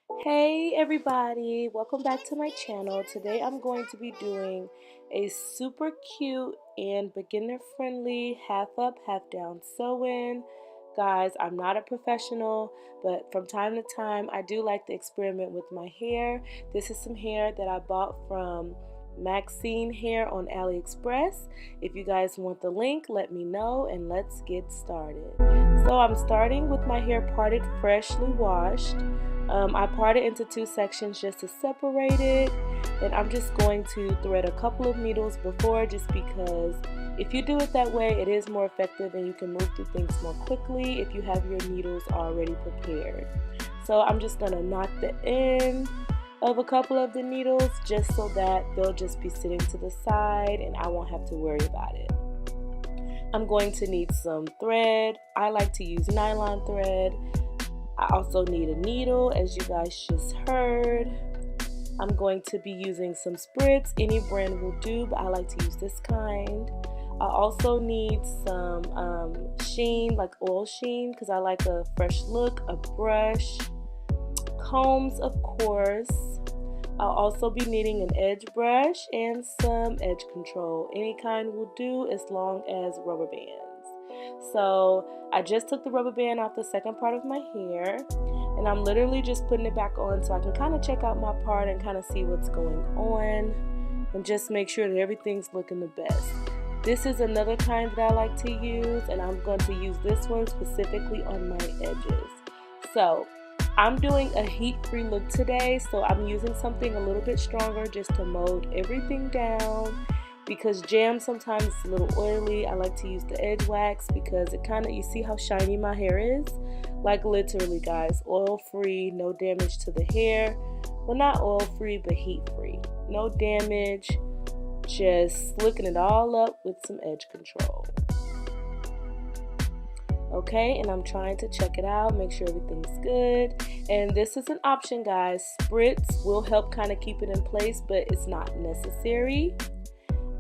Hey everybody, welcome back to my channel. Today I'm going to be doing a super cute and beginner friendly half up half down sew-in. Guys, I'm not a professional, but from time to time I do like to experiment with my hair. This is some hair that I bought from Maxine hair on Aliexpress. If you guys want the link, let me know and let's get started. So I'm starting with my hair parted freshly washed. I part it into two sections just to separate it, and I'm just going to thread a couple of needles before, just because if you do it that way it is more effective and you can move through things more quickly if you have your needles already prepared. So I'm just going to knot the end of a couple of the needles just so that they'll just be sitting to the side and I won't have to worry about it. I'm going to need some thread. I like to use nylon thread. I also need a needle, as you guys just heard. I'm going to be using some spritz. Any brand will do, but I like to use this kind. I also need some sheen, like oil sheen, because I like a fresh look, a brush, combs of course. I'll also be needing an edge brush and some edge control. Any kind will do as long as rubber bands. So I just took the rubber band off the second part of my hair and I'm literally just putting it back on so I can kind of check out my part and kind of see what's going on and just make sure that everything's looking the best. This is another kind that I like to use, and I'm going to use this one specifically on my edges. So I'm doing a heat-free look today, so I'm using something a little bit stronger just to mold everything down. Because jam sometimes is a little oily, I like to use the edge wax because it kind of, you see how shiny my hair is? Like literally guys, oil free, no damage to the hair. Well, not oil free, but heat free. No damage, just slicking it all up with some edge control. Okay, and I'm trying to check it out, make sure everything's good. And this is an option guys, spritz will help kind of keep it in place, but it's not necessary.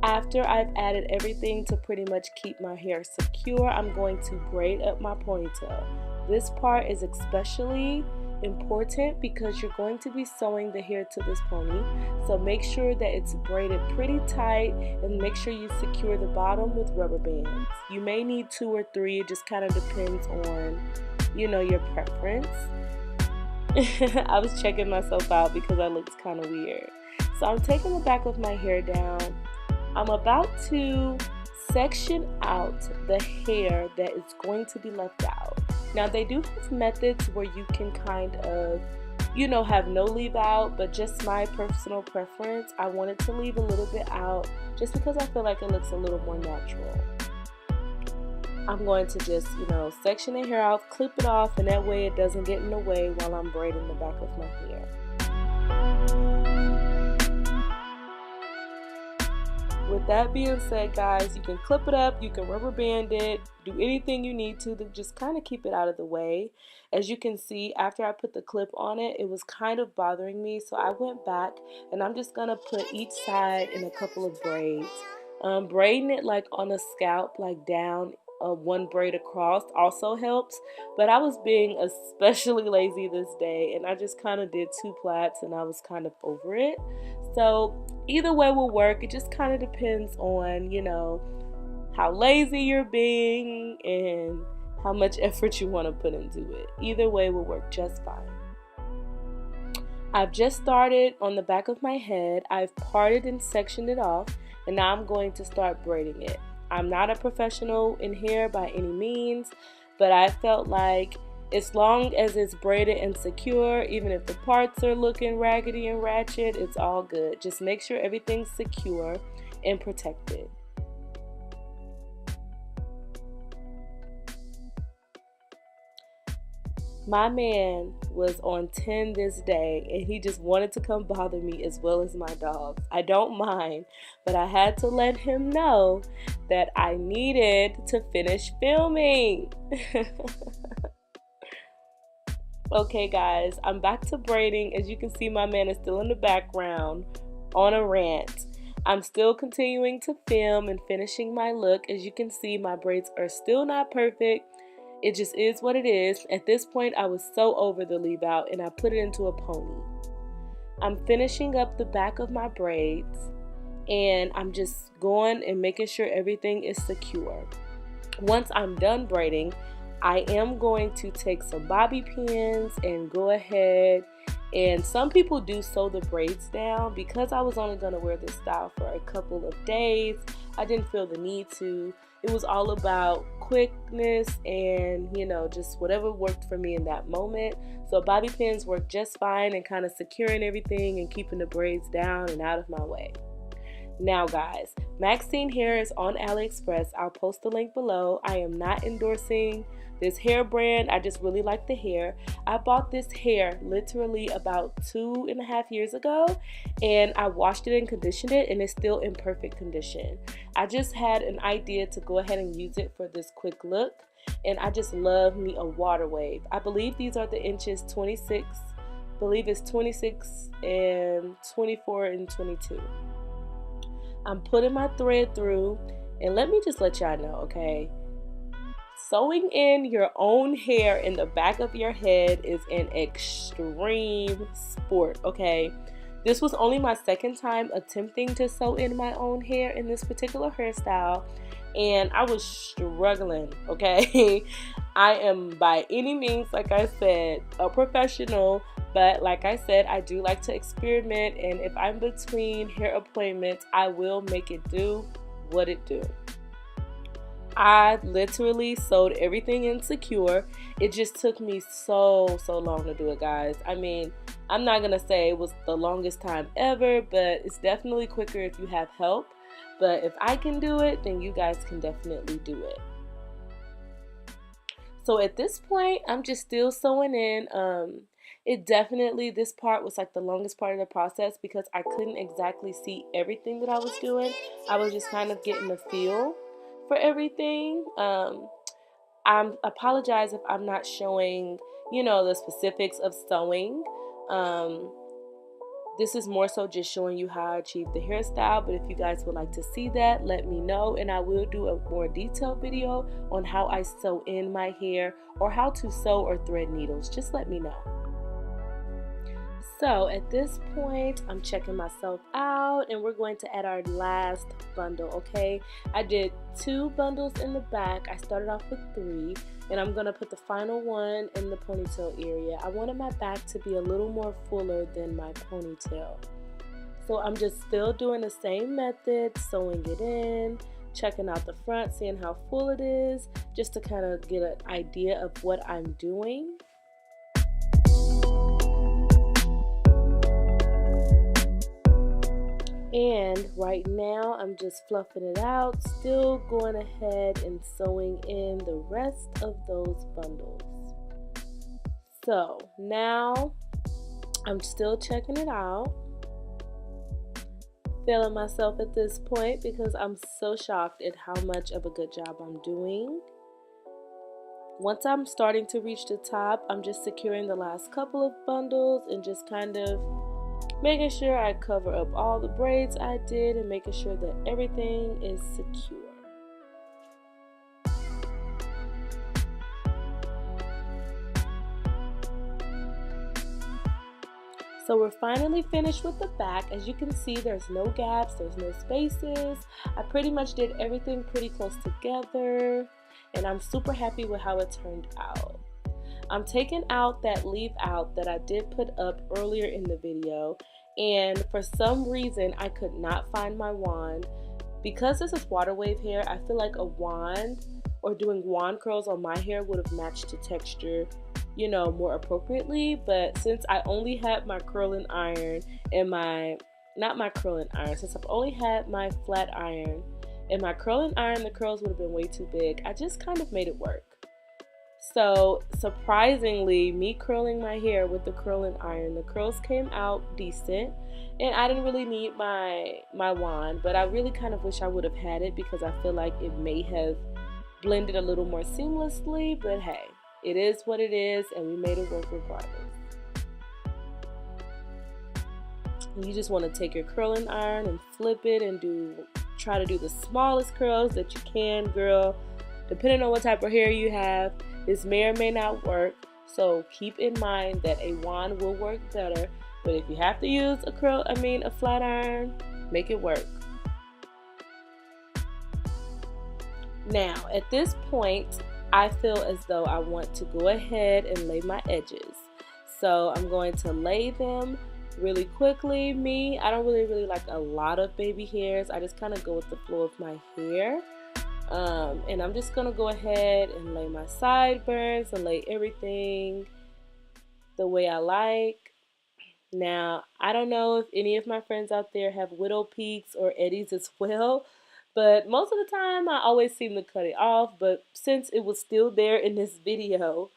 After I've added everything to pretty much keep my hair secure, I'm going to braid up my ponytail. This part is especially important because you're going to be sewing the hair to this pony. So make sure that it's braided pretty tight and make sure you secure the bottom with rubber bands. You may need 2 or 3, it just kind of depends on, you know, your preference. I was checking myself out because I looked kind of weird. So I'm taking the back of my hair down. I'm about to section out the hair that is going to be left out. Now they do have methods where you can kind of, you know, have no leave out, but just my personal preference, I wanted to leave a little bit out just because I feel like it looks a little more natural. I'm going to just, you know, section the hair out, clip it off, and that way it doesn't get in the way while I'm braiding the back of my hair. With that being said guys, you can clip it up, you can rubber band it, do anything you need to just kind of keep it out of the way. As you can see, after I put the clip on it, it was kind of bothering me, so I went back and I'm just going to put each side in a couple of braids. Braiding it like on a scalp, like down one braid across also helps, but I was being especially lazy this day and I just kind of did 2 plaits and I was kind of over it. So either way will work, it just kind of depends on, you know, how lazy you're being and how much effort you want to put into it. Either way will work just fine. I've just started on the back of my head. I've parted and sectioned it off, and now I'm going to start braiding it. I'm not a professional in hair by any means, but I felt like as long as it's braided and secure, even if the parts are looking raggedy and ratchet, it's all good. Just make sure everything's secure and protected. My man was on 10 this day and he just wanted to come bother me as well as my dogs. I don't mind, but I had to let him know that I needed to finish filming. Okay guys, I'm back to braiding. As you can see, my man is still in the background on a rant. I'm still continuing to film and finishing my look. As you can see, my braids are still not perfect. It just is what it is. At this point, I was so over the leave out and I put it into a pony. I'm finishing up the back of my braids and I'm just going and making sure everything is secure. Once I'm done braiding, I am going to take some bobby pins and go ahead, and some people do sew the braids down. Because I was only going to wear this style for a couple of days, I didn't feel the need to. It was all about quickness and, you know, just whatever worked for me in that moment. So bobby pins work just fine and kind of securing everything and keeping the braids down and out of my way. Now guys, Maxine hair is on Aliexpress. I'll post the link below. I am not endorsing this hair brand. I just really like the hair. I bought this hair literally about 2.5 years ago, and I washed it and conditioned it, and it's still in perfect condition. I just had an idea to go ahead and use it for this quick look, and I just love me a water wave. I believe these are the inches 26. I believe it's 26 and 24 and 22. I'm putting my thread through, and let me just let y'all know, okay? Sewing in your own hair in the back of your head is an extreme sport, okay? This was only my second time attempting to sew in my own hair in this particular hairstyle, and I was struggling, okay? I am by any means, like I said, a professional, but like I said, I do like to experiment, and if I'm between hair appointments, I will make it do what it do. I literally sewed everything in secure. It just took me so long to do it, guys. I mean, I'm not gonna say it was the longest time ever, but it's definitely quicker if you have help. But if I can do it, then you guys can definitely do it. So at this point, I'm just still sewing in. This part was like the longest part of the process because I couldn't exactly see everything that I was doing. I was just kind of getting a feel for everything. I apologize if I'm not showing, you know, the specifics of sewing. This is more so just showing you how I achieved the hairstyle, but if you guys would like to see that, let me know, and I will do a more detailed video on how I sew in my hair or how to sew or thread needles. Just let me know. So at this point, I'm checking myself out, and we're going to add our last bundle, okay? I did 2 bundles in the back. I started off with 3, and I'm going to put the final one in the ponytail area. I wanted my back to be a little more fuller than my ponytail. So I'm just still doing the same method, sewing it in, checking out the front, seeing how full it is, just to kind of get an idea of what I'm doing. And right now I'm just fluffing it out, still going ahead and sewing in the rest of those bundles. So now I'm still checking it out, feeling myself at this point because I'm so shocked at how much of a good job I'm doing. Once I'm starting to reach the top, I'm just securing the last couple of bundles and just kind of making sure I cover up all the braids I did and making sure that everything is secure. So we're finally finished with the back. As you can see, there's no gaps, there's no spaces. I pretty much did everything pretty close together, and I'm super happy with how it turned out. I'm taking out that leave out that I did put up earlier in the video, and for some reason I could not find my wand. Because this is water wave hair, I feel like a wand or doing wand curls on my hair would have matched the texture, you know, more appropriately. But since I only had my curling iron and since I've only had my flat iron and my curling iron, the curls would have been way too big. I just kind of made it work. So surprisingly, me curling my hair with the curling iron, the curls came out decent, and I didn't really need my wand, but I really kind of wish I would have had it because I feel like it may have blended a little more seamlessly. But hey, it is what it is, and we made it work regardless. You just want to take your curling iron and flip it and try to do the smallest curls that you can, girl. Depending on what type of hair you have, This may or may not work, so keep in mind that a wand will work better. But if you have to use a flat iron, make it work. Now, at this point, I feel as though I want to go ahead and lay my edges. So I'm going to lay them really quickly. I don't really like a lot of baby hairs. I just kind of go with the flow of my hair. And I'm just going to go ahead and lay my sideburns and lay everything the way I like. Now, I don't know if any of my friends out there have widow peaks or eddies as well, but most of the time I always seem to cut it off. But since it was still there in this video,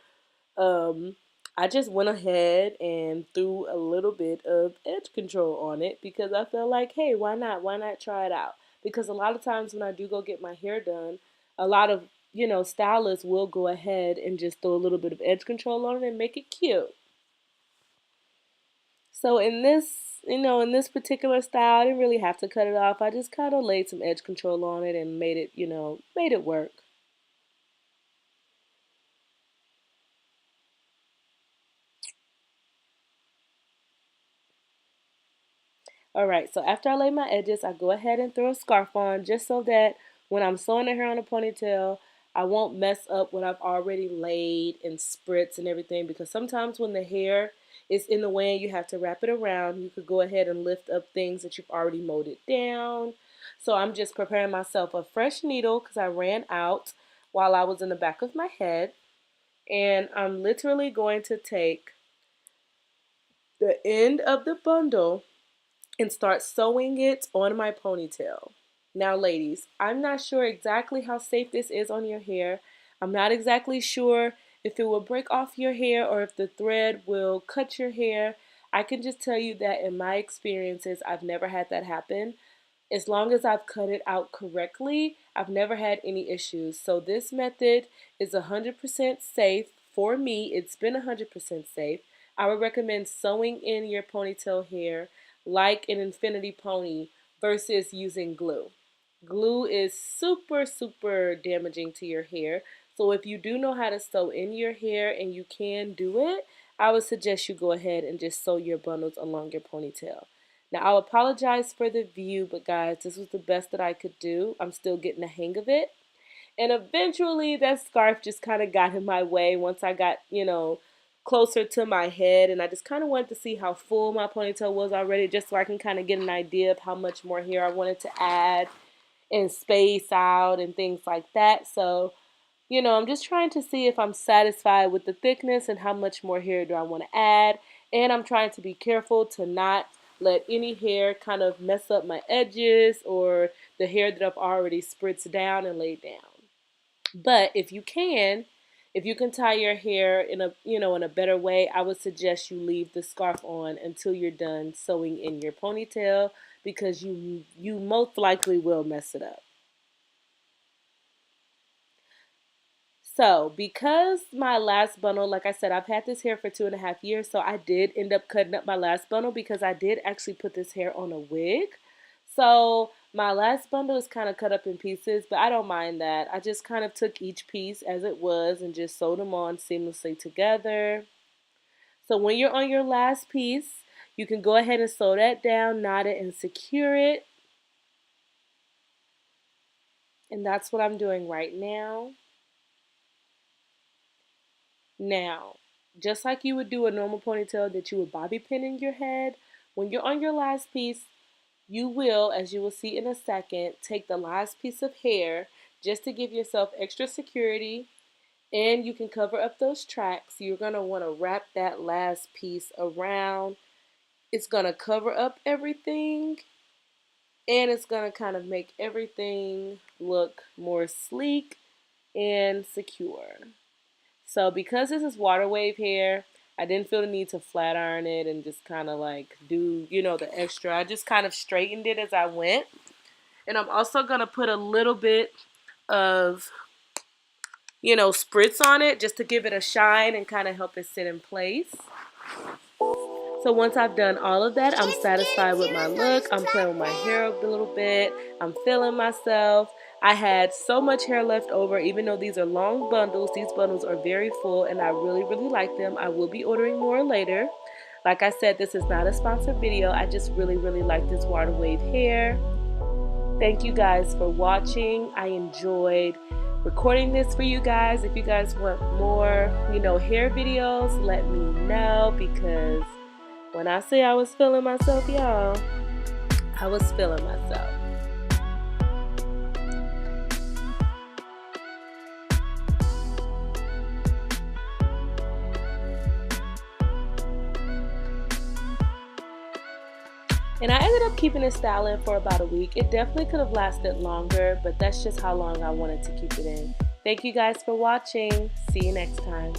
I just went ahead and threw a little bit of edge control on it because I felt like, hey, why not? Why not try it out? Because a lot of times when I do go get my hair done, a lot of, stylists will go ahead and just throw a little bit of edge control on it and make it cute. So in this particular style, I didn't really have to cut it off. I just kind of laid some edge control on it and made it work. Alright, so after I lay my edges, I go ahead and throw a scarf on just so that when I'm sewing the hair on a ponytail, I won't mess up what I've already laid and spritz and everything, because sometimes when the hair is in the way and you have to wrap it around, you could go ahead and lift up things that you've already molded down. So I'm just preparing myself a fresh needle because I ran out while I was in the back of my head. And I'm literally going to take the end of the bundle and start sewing it on my ponytail. Now, ladies, I'm not sure exactly how safe this is on your hair. I'm not exactly sure if it will break off your hair or if the thread will cut your hair. I can just tell you that in my experiences, I've never had that happen. As long as I've cut it out correctly, I've never had any issues. So this method is 100% safe. For me, it's been 100% safe. I would recommend sewing in your ponytail hair like an infinity pony versus using glue. Glue is super damaging to your hair. So if you do know how to sew in your hair and you can do it, I would suggest you go ahead and just sew your bundles along your ponytail. Now, I'll apologize for the view, but guys, this was the best that I could do. I'm still getting the hang of it. And eventually that scarf just kind of got in my way once I got, closer to my head. And I just kind of wanted to see how full my ponytail was already, just so I can kind of get an idea of how much more hair I wanted to add and space out and things like that. So, I'm just trying to see if I'm satisfied with the thickness and how much more hair do I want to add. And I'm trying to be careful to not let any hair kind of mess up my edges or the hair that I've already spritzed down and laid down. But if you can tie your hair in a better way, I would suggest you leave the scarf on until you're done sewing in your ponytail, because you most likely will mess it up. So, because my last bundle, like I said, I've had this hair for 2.5 years, so I did end up cutting up my last bundle because I did actually put this hair on a wig. So, my last bundle is kind of cut up in pieces, but I don't mind that. I just kind of took each piece as it was and just sewed them on seamlessly together. So, when you're on your last piece, you can go ahead and sew that down, knot it, and secure it. And that's what I'm doing right now. Now, just like you would do a normal ponytail that you would bobby pin in your head, when you're on your last piece, you will, as you will see in a second, take the last piece of hair just to give yourself extra security, and you can cover up those tracks. You're going to want to wrap that last piece around. It's going to cover up everything, and it's going to kind of make everything look more sleek and secure. So because this is water wave hair, I didn't feel the need to flat iron it and just kind of like do, the extra. I just kind of straightened it as I went. And I'm also going to put a little bit of, spritz on it just to give it a shine and kind of help it sit in place. So once I've done all of that, I'm satisfied with my look. I'm playing with my hair a little bit. I'm feeling myself. I had so much hair left over, even though these are long bundles. These bundles are very full and I really, really like them. I will be ordering more later. Like I said, this is not a sponsored video. I just really, really like this water wave hair. Thank you guys for watching. I enjoyed recording this for you guys. If you guys want more, hair videos, let me know, because when I say I was feeling myself, y'all, I was feeling myself. And I ended up keeping this style in for about a week. It definitely could have lasted longer, but that's just how long I wanted to keep it in. Thank you guys for watching. See you next time.